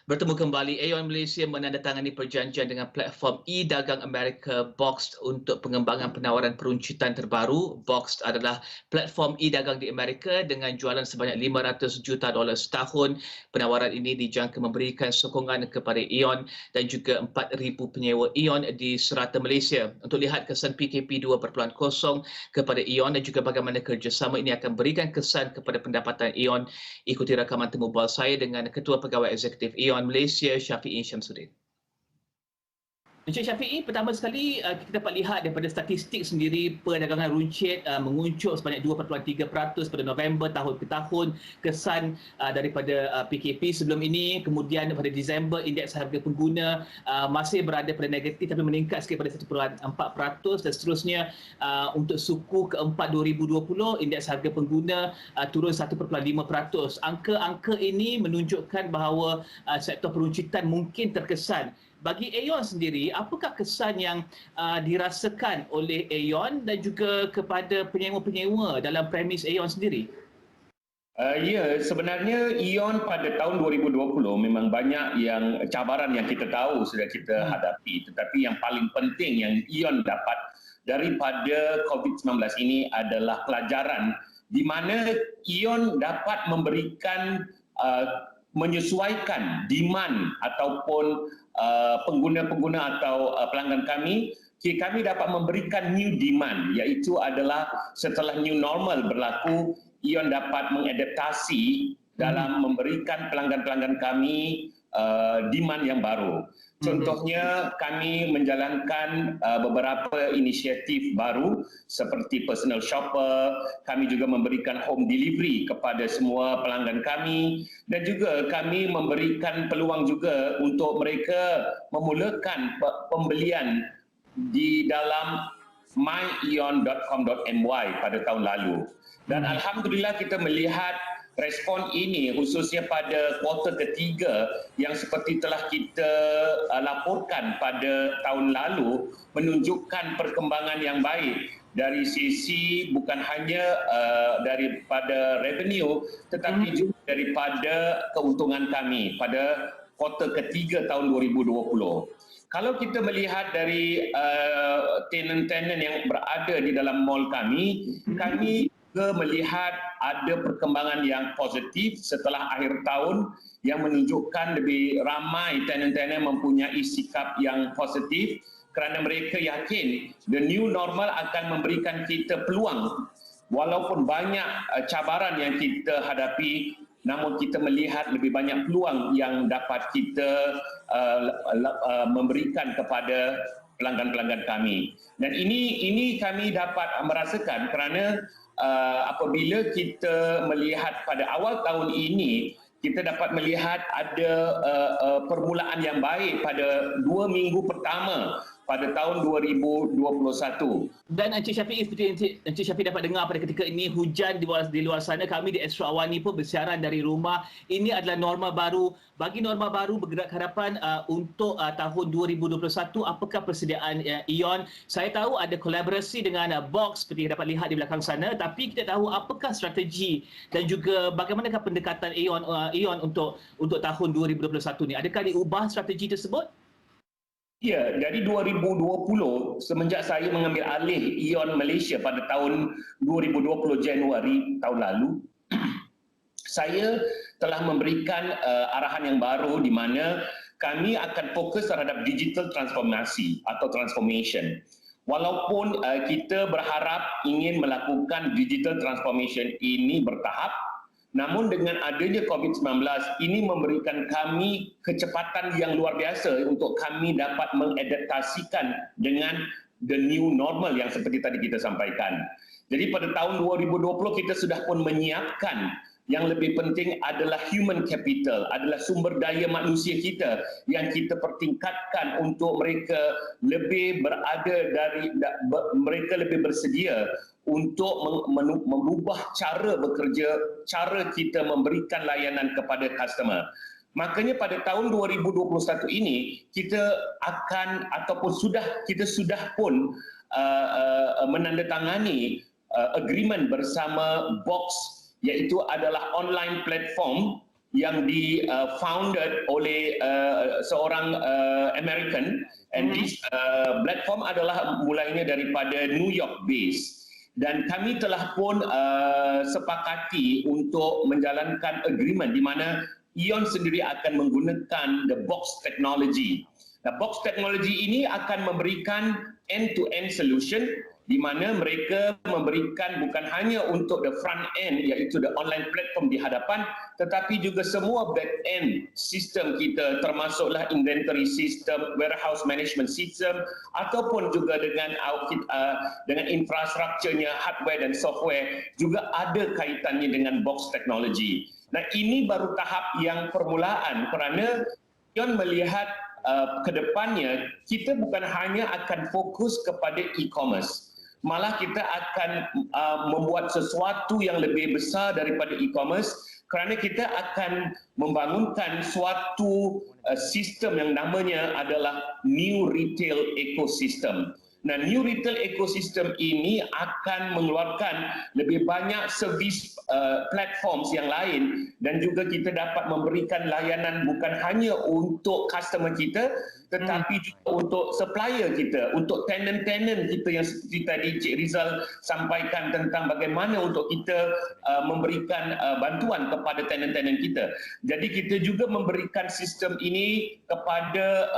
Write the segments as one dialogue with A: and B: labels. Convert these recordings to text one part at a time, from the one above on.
A: Bertemu kembali, Aon Malaysia menandatangani perjanjian dengan platform e-dagang Amerika Boxed untuk pengembangan penawaran peruncitan terbaru. Boxed adalah platform e-dagang di Amerika dengan jualan sebanyak $500 juta setahun. Penawaran ini dijangka memberikan sokongan kepada Aon dan juga 4,000 penyewa Aon di serata Malaysia. Untuk lihat kesan PKP 2.0 kepada Aon dan juga bagaimana kerjasama ini akan berikan kesan kepada pendapatan Aon, ikuti rakaman temu bual saya dengan Ketua Pegawai Eksekutif Aon Malaysia, Syafiee Syamsuddin. Encik Syafiee, pertama sekali kita dapat lihat daripada statistik sendiri perdagangan runcit menguncur sebanyak 2.3% pada November tahun ke tahun, kesan daripada PKP sebelum ini. Kemudian pada Disember indeks harga pengguna masih berada pada negatif tapi meningkat sikit pada 1.4% dan seterusnya untuk suku keempat 2020 indeks harga pengguna turun 1.5%. Angka-angka ini menunjukkan bahawa sektor peruncitan mungkin terkesan. Bagi Aon sendiri, apakah kesan yang dirasakan oleh Aon dan juga kepada penyewa-penyewa dalam premis Aon sendiri?
B: Ya, sebenarnya Aon pada tahun 2020 memang banyak yang cabaran yang kita tahu sudah kita hadapi. Tetapi yang paling penting yang Aon dapat daripada COVID-19 ini adalah pelajaran di mana Aon dapat memberikan menyesuaikan demand ataupun pengguna-pengguna atau pelanggan kami dapat memberikan new demand, iaitu adalah setelah new normal berlaku, Aon dapat mengadaptasi dalam memberikan pelanggan-pelanggan kami demand yang baru. Contohnya kami menjalankan beberapa inisiatif baru seperti personal shopper, kami juga memberikan home delivery kepada semua pelanggan kami dan juga kami memberikan peluang juga untuk mereka memulakan pembelian di dalam myeon.com.my pada tahun lalu. Dan alhamdulillah kita melihat respon ini khususnya pada kuartal ketiga yang seperti telah kita laporkan pada tahun lalu menunjukkan perkembangan yang baik dari sisi bukan hanya daripada revenue tetapi juga daripada keuntungan kami pada kuartal ketiga tahun 2020. Kalau kita melihat dari tenant-tenant yang berada di dalam mall kami juga melihat ada perkembangan yang positif setelah akhir tahun yang menunjukkan lebih ramai tenant-tenant mempunyai sikap yang positif kerana mereka yakin the new normal akan memberikan kita peluang walaupun banyak cabaran yang kita hadapi, namun kita melihat lebih banyak peluang yang dapat kita memberikan kepada pelanggan-pelanggan kami. Dan ini kami dapat merasakan kerana apabila kita melihat pada awal tahun ini, kita dapat melihat ada permulaan yang baik pada 2 minggu pertama pada tahun 2021.
A: Dan Encik Syafiee, seperti Encik Syafiee dapat dengar pada ketika ini, hujan di luar sana, kami di Astro Awani pun bersiaran dari rumah. Ini adalah norma baru. Bagi norma baru bergerak ke hadapan untuk tahun 2021, apakah persediaan Aon? Saya tahu ada kolaborasi dengan Box seperti yang dapat lihat di belakang sana, tapi kita tahu apakah strategi dan juga bagaimanakah pendekatan Aon untuk tahun 2021 ni? Adakah diubah strategi tersebut?
B: Ya, dari 2020 semenjak saya mengambil alih Aon Malaysia pada tahun 2020 Januari tahun lalu, saya telah memberikan arahan yang baru di mana kami akan fokus terhadap digital transformasi atau transformation. Walaupun kita berharap ingin melakukan digital transformation ini bertahap, namun dengan adanya COVID-19 ini memberikan kami kecepatan yang luar biasa untuk kami dapat mengadaptasikan dengan the new normal yang seperti tadi kita sampaikan. Jadi pada tahun 2020 kita sudah pun menyiapkan yang lebih penting adalah human capital, adalah sumber daya manusia kita yang kita pertingkatkan untuk mereka lebih mereka lebih bersedia untuk mengubah cara bekerja, cara kita memberikan layanan kepada customer. Makanya pada tahun 2021 ini kita akan ataupun kita sudah pun menandatangani agreement bersama Box, iaitu adalah online platform yang founded oleh seorang American, and this platform adalah mulainya daripada New York base. Dan kami telah pun sepakati untuk menjalankan agreement di mana Ion sendiri akan menggunakan the Box technology. Nah, Box technology ini akan memberikan end-to-end solution di mana mereka memberikan bukan hanya untuk the front end iaitu the online platform di hadapan, tetapi juga semua back end sistem kita termasuklah inventory system, warehouse management system ataupun juga dengan infrastrukturnya, hardware dan software juga ada kaitannya dengan Box technology. Nah, ini baru tahap yang permulaan kerana Ion melihat ke depannya kita bukan hanya akan fokus kepada e-commerce, malah kita akan membuat sesuatu yang lebih besar daripada e-commerce kerana kita akan membangunkan suatu sistem yang namanya adalah New Retail Ecosystem. Nah, New Retail Ecosystem ini akan mengeluarkan lebih banyak servis platforms yang lain dan juga kita dapat memberikan layanan bukan hanya untuk customer kita tetapi juga untuk supplier kita, untuk tenant-tenant kita yang seperti tadi Cik Rizal sampaikan tentang bagaimana untuk kita memberikan bantuan kepada tenant-tenant kita. Jadi kita juga memberikan sistem ini kepada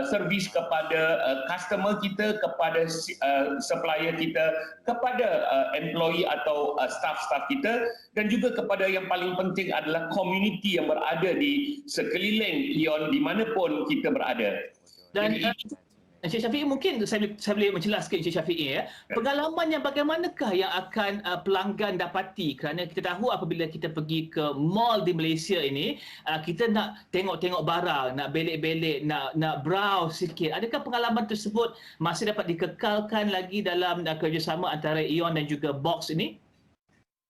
B: servis kepada customer kita, kepada supplier kita, kepada employee atau staff-staff kita dan juga kepada yang paling penting adalah community yang berada di sekeliling Ion di mana pun kita berada.
A: Dan Encik Syafiee, mungkin saya boleh menjelaskan Encik Syafiee ya. Pengalaman yang bagaimanakah yang akan pelanggan dapati kerana kita tahu apabila kita pergi ke mall di Malaysia ini kita nak tengok-tengok barang, nak belik-belik, nak browse sikit. Adakah pengalaman tersebut masih dapat dikekalkan lagi dalam kerjasama antara Ion dan juga Box ini?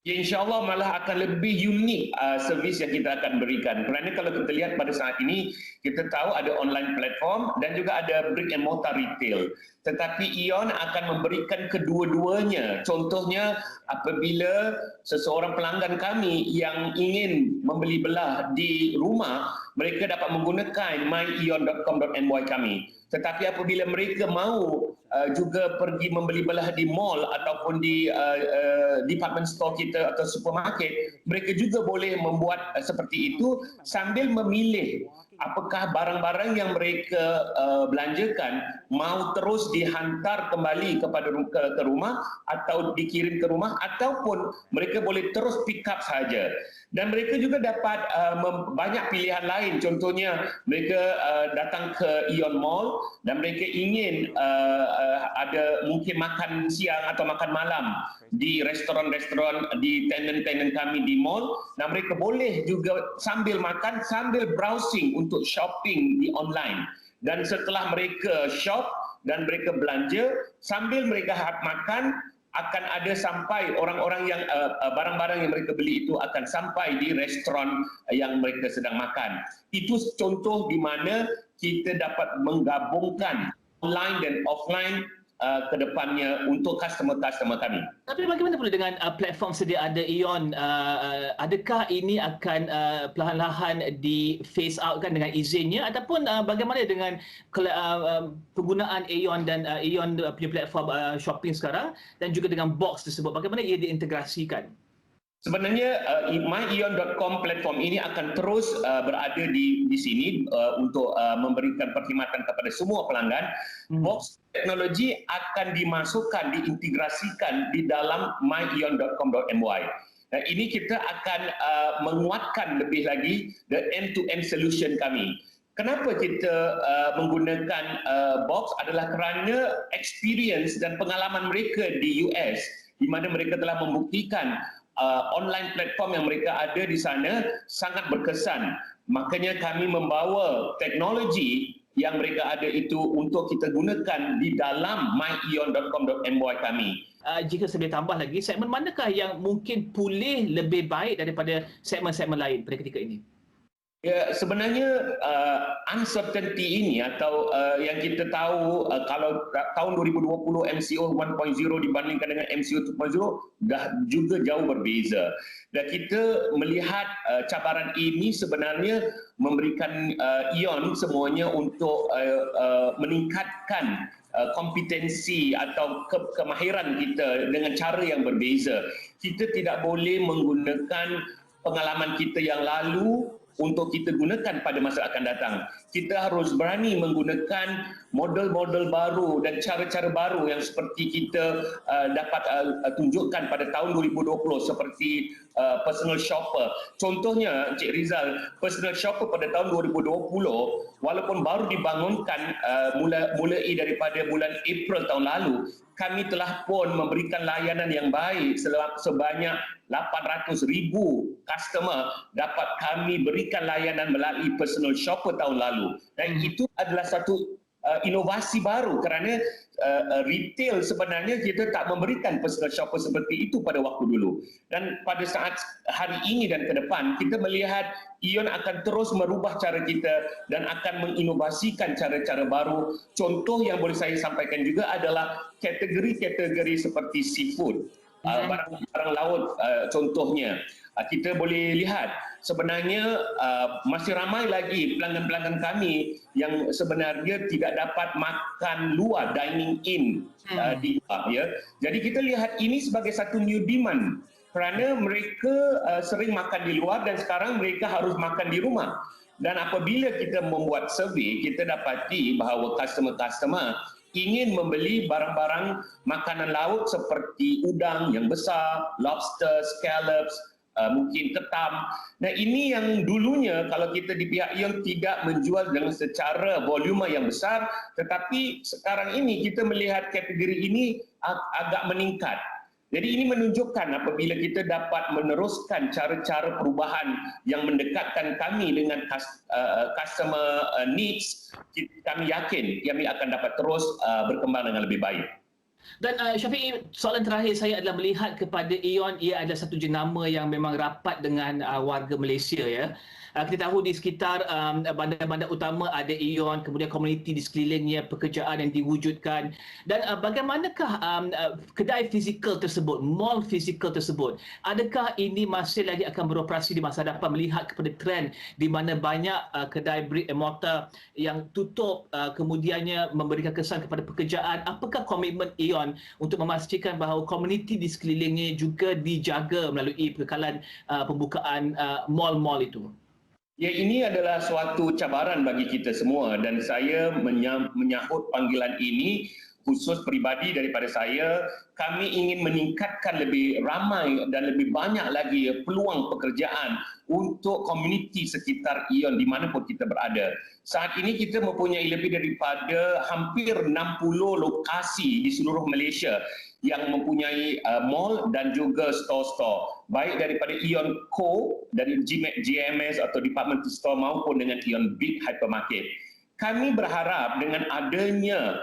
B: Ya, insya-Allah malah akan lebih unik servis yang kita akan berikan. Kerana kalau kita lihat pada saat ini, kita tahu ada online platform dan juga ada brick and mortar retail. Tetapi Ion akan memberikan kedua-duanya. Contohnya apabila seseorang pelanggan kami yang ingin membeli belah di rumah, mereka dapat menggunakan myion.com.my kami. Tetapi apabila mereka mahu juga pergi membeli belah di mall ataupun di department store kita atau supermarket, mereka juga boleh membuat seperti itu sambil memilih apakah barang-barang yang mereka belanjakan mahu terus dihantar kembali ke rumah atau dikirim ke rumah ataupun mereka boleh terus pick up saja. Dan mereka juga dapat banyak pilihan lain. Contohnya mereka datang ke Ion Mall dan mereka ingin ada mungkin makan siang atau makan malam di restoran-restoran, di tenant-tenant kami di mall. Nah, mereka boleh juga sambil makan, sambil browsing untuk shopping di online. Dan setelah mereka shop dan mereka belanja, sambil mereka makan, akan ada sampai orang-orang yang barang-barang yang mereka beli itu akan sampai di restoran yang mereka sedang makan. Itu contoh di mana kita dapat menggabungkan online dan offline ke depannya untuk customer-customer kami.
A: Tapi bagaimana pula dengan platform sedia ada Ion? Adakah ini akan perlahan-lahan di phase out kan dengan izinnya ataupun bagaimana dengan penggunaan Ion dan Ion punya platform shopping sekarang dan juga dengan Box tersebut, bagaimana ia diintegrasikan?
B: Sebenarnya myion.com platform ini akan terus berada di sini untuk memberikan perkhidmatan kepada semua pelanggan. Box teknologi akan dimasukkan, diintegrasikan di dalam myion.com.my. Dan ini kita akan menguatkan lebih lagi the end-to-end solution kami. Kenapa kita menggunakan Box adalah kerana experience dan pengalaman mereka di US di mana mereka telah membuktikan online platform yang mereka ada di sana sangat berkesan. Makanya kami membawa teknologi yang mereka ada itu untuk kita gunakan di dalam myion.com.my kami.
A: Jika saya boleh tambah lagi, segmen manakah yang mungkin pulih lebih baik daripada segmen-segmen lain pada ketika ini?
B: Ya, sebenarnya uncertainty ini atau yang kita tahu kalau tahun 2020 MCO 1.0 dibandingkan dengan MCO 2.0 dah juga jauh berbeza. Dan kita melihat cabaran ini sebenarnya memberikan ION semuanya untuk meningkatkan kompetensi atau kemahiran kita dengan cara yang berbeza. Kita tidak boleh menggunakan pengalaman kita yang lalu untuk kita gunakan pada masa akan datang. Kita harus berani menggunakan model-model baru dan cara-cara baru yang seperti kita dapat tunjukkan pada tahun 2020 seperti personal shopper. Contohnya Encik Rizal, personal shopper pada tahun 2020 walaupun baru dibangunkan mulai daripada bulan April tahun lalu, kami telah pun memberikan layanan yang baik sebanyak 800,000 customer dapat kami berikan layanan melalui personal shopper tahun lalu. Dan itu adalah satu inovasi baru kerana retail sebenarnya kita tak memberikan personal shopper seperti itu pada waktu dulu. Dan pada saat hari ini dan ke depan, kita melihat ION akan terus merubah cara kita dan akan menginovasikan cara-cara baru. Contoh yang boleh saya sampaikan juga adalah kategori-kategori seperti seafood, barang laut contohnya. Kita boleh lihat sebenarnya masih ramai lagi pelanggan-pelanggan kami yang sebenarnya tidak dapat makan luar, dining in di luar. Ya. Jadi kita lihat ini sebagai satu new demand kerana mereka sering makan di luar dan sekarang mereka harus makan di rumah. Dan apabila kita membuat survey, kita dapati bahawa customer-customer ingin membeli barang-barang makanan laut seperti udang yang besar, lobster, scallops, mungkin ketam. Nah, ini yang dulunya kalau kita di pihak ION tidak menjual dengan secara volume yang besar, tetapi sekarang ini kita melihat kategori ini agak meningkat. Jadi ini menunjukkan apabila kita dapat meneruskan cara-cara perubahan yang mendekatkan kami dengan customer needs, kami yakin kami akan dapat terus berkembang dengan lebih baik.
A: Dan Syafiq, soalan terakhir saya adalah melihat kepada ION, ia adalah satu jenama yang memang rapat dengan warga Malaysia, ya. Kita tahu di sekitar bandar-bandar utama ada ION, kemudian komuniti di sekelilingnya, pekerjaan yang diwujudkan. Dan bagaimanakah kedai fizikal tersebut, mall fizikal tersebut, adakah ini masih lagi akan beroperasi di masa depan melihat kepada trend di mana banyak kedai brick and mortar yang tutup, kemudiannya memberikan kesan kepada pekerjaan? Apakah komitmen ION untuk memastikan bahawa komuniti di sekelilingnya juga dijaga melalui kekekalan pembukaan mall-mall itu?
B: Ya, ini adalah suatu cabaran bagi kita semua dan saya menyahut panggilan ini khusus peribadi daripada saya. Kami ingin meningkatkan lebih ramai dan lebih banyak lagi peluang pekerjaan untuk komuniti sekitar ION di mana pun kita berada. Saat ini kita mempunyai lebih daripada hampir 60 lokasi di seluruh Malaysia yang mempunyai mall dan juga store-store, baik daripada ION Co, dari GMS atau Department Store maupun dengan ION Big Hypermarket. Kami berharap dengan adanya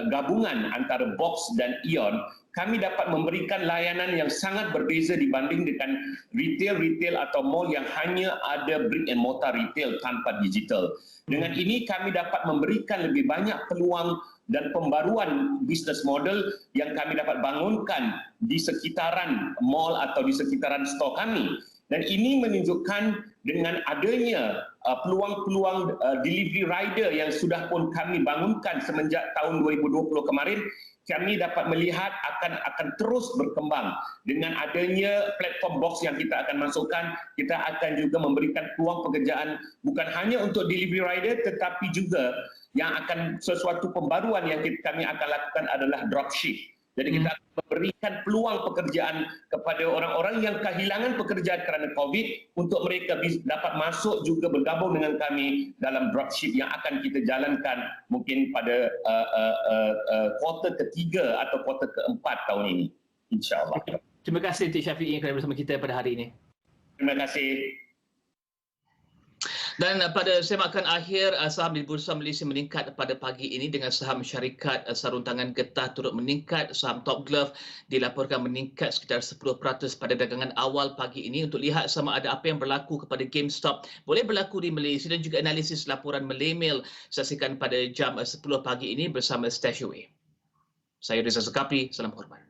B: gabungan antara Box dan ION, kami dapat memberikan layanan yang sangat berbeza dibanding dengan retail-retail atau mall yang hanya ada brick and mortar retail tanpa digital. Dengan ini kami dapat memberikan lebih banyak peluang dan pembaruan bisnes model yang kami dapat bangunkan di sekitaran mall atau di sekitaran store kami. Dan ini menunjukkan dengan adanya peluang-peluang delivery rider yang sudah pun kami bangunkan semenjak tahun 2020 kemarin, kami dapat melihat akan terus berkembang. Dengan adanya platform Box yang kita akan masukkan, kita akan juga memberikan peluang pekerjaan bukan hanya untuk delivery rider tetapi juga yang akan sesuatu pembaruan yang kami akan lakukan adalah dropship. Jadi kita akan memberikan peluang pekerjaan kepada orang-orang yang kehilangan pekerjaan kerana COVID untuk mereka dapat masuk juga bergabung dengan kami dalam dropship yang akan kita jalankan mungkin pada kuartal ketiga atau kuartal keempat tahun ini, insya-Allah.
A: Terima kasih Encik Syafiq yang kerana bersama kita pada hari ini.
B: Terima kasih.
A: Dan pada semakan akhir, saham di Bursa Malaysia meningkat pada pagi ini dengan saham syarikat saruntangan getah turut meningkat. Saham Top Glove dilaporkan meningkat sekitar 10% pada dagangan awal pagi ini. Untuk lihat sama ada apa yang berlaku kepada GameStop boleh berlaku di Malaysia dan juga analisis laporan Malaymail saksikan pada jam 10 pagi ini bersama Stashaway. Saya Rizal Zulkafli, salam hormat.